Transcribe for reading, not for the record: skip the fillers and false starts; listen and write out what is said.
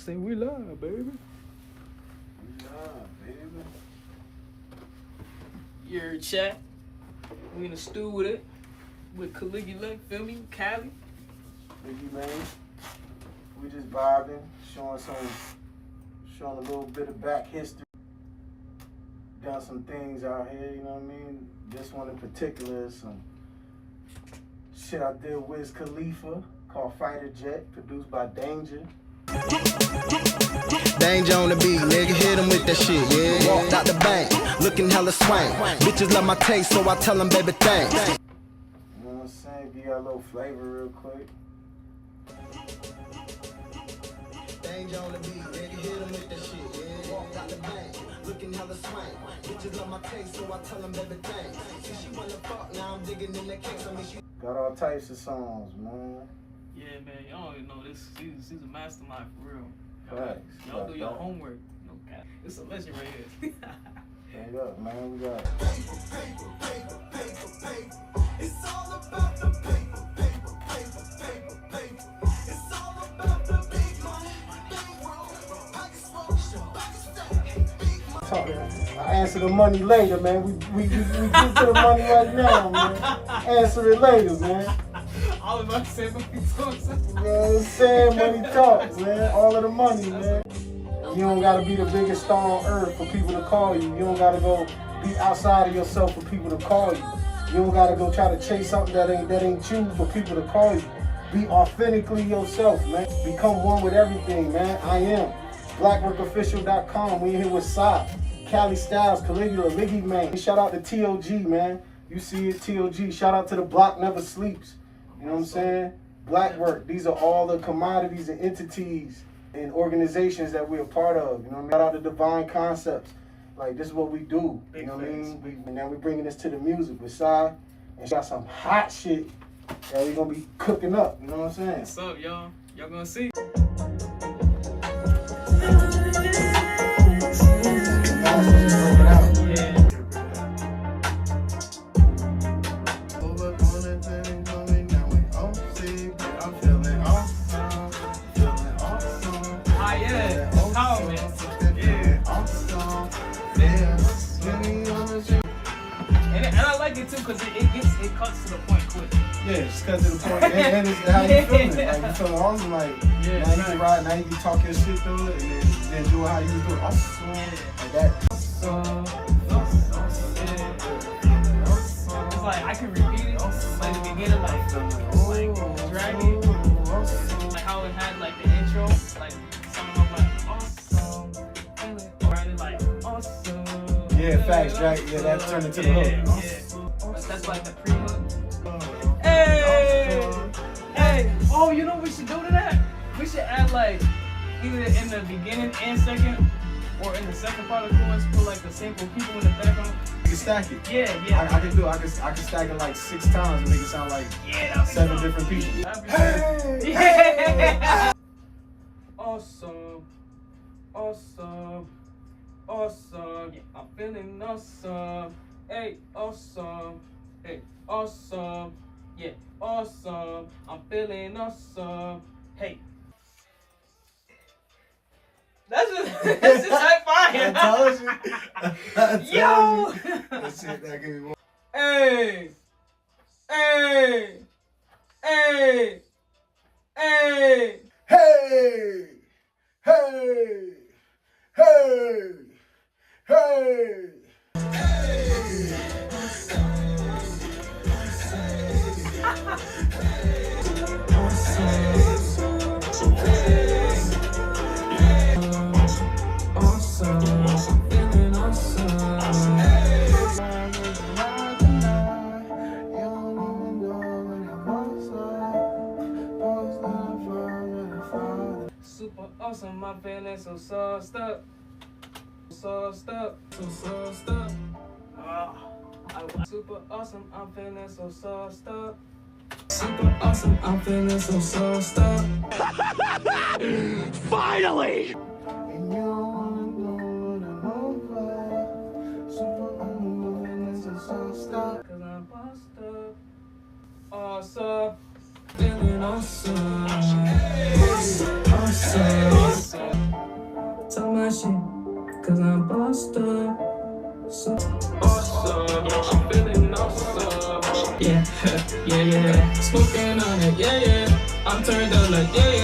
Say we live, baby. We live, baby. Your chat. We in the stew with it. With Caligula, feel me? Cali. Biggie, man. We just vibing, showing a little bit of back history. Done some things out here, you know what I mean? This one in particular is some shit I did with Khalifa called Fighter Jet, produced by Danger. Danger on the beat, nigga, hit him with that shit, yeah. Walked out the bank, looking hella swank. Bitches love my taste, so I tell them, baby, thanks. You know what I'm saying? Give you a little flavor real quick. Danger on the beat, nigga, hit him with that shit, yeah. Walked out the bank, looking hella swank. Bitches love my taste, so I tell them, baby, thanks. See, she wanna fuck, now I'm digging in the case, I mean, she... Got all types of songs, man. Yeah, man, y'all don't even know this. She's a mastermind for real. Facts. Y'all do your homework. No cap. It's a legend right here. Hang up, man. We got paper, paper, paper, paper, paper. It's all about the paper, paper, paper, paper, paper. It's all about the big money, big world. Pockets full, pockets stacked, big money. I answer the money later, man. We get to the money right now, man. Answer it later, man. I was about to say money talks. You know what I'm saying? Money talks, man. All of the money, man. You don't gotta be the biggest star on earth for people to call you. You don't gotta go be outside of yourself for people to call you. You don't gotta go try to chase something that ain't you for people to call you. Be authentically yourself, man. Become one with everything, man. I am. BlackWorkOfficial.com. We in here with Sai, Cali Styles, Caligula, Liggy, man. Shout out to TOG, man. You see it, TOG. Shout out to the Block Never Sleeps. You know what I'm saying? Black work. These are all the commodities and entities and organizations that we're a part of. You know what I mean? Shout out to Divine Concepts. Like, this is what we do. You know what I mean? And now we're bringing this to the music with Sai. And got some hot shit that we're going to be cooking up. You know what I'm saying? What's up, y'all? Y'all gonna see? And I like it too because it cuts to the point quick. Yeah, just cut to the point. And it's how you feeling. Like, you feeling awesome. Like, yeah, now you can ride, now you can talk your shit through it, and then do it how you do it. Awesome. Like that. It's like I can repeat it, like the beginning, like drag it. Like how it had like the intro, like something of like awesome. Right, like awesome. Yeah, facts, right? Yeah, that turned into the hook. Yeah. That's like the pre-hook. Hey! Hey! Oh, you know what we should do to that? We should add like either in the beginning and second, or in the second part of the chorus, put like the sample people in the background. You can stack it. Yeah. I can do it. I can stack it like 6 times and make it sound like 7 different people. Hey! Yeah! Awesome. Yeah, I'm feeling awesome. Hey, awesome. Hey, awesome. Yeah, awesome. I'm feeling awesome. Hey. That's just high fire. I told you. Yo. That's it. That gave me one. Hey. Hey. Super awesome, I'm feeling so sauced up. Super awesome, I'm feeling so sauced up. Super awesome, I'm feeling so sauced up. Finally! Cause I'm bossed up. Awesome. Feeling awesome. Awesome. smoking on it, yeah, yeah. I'm turned up like, yeah,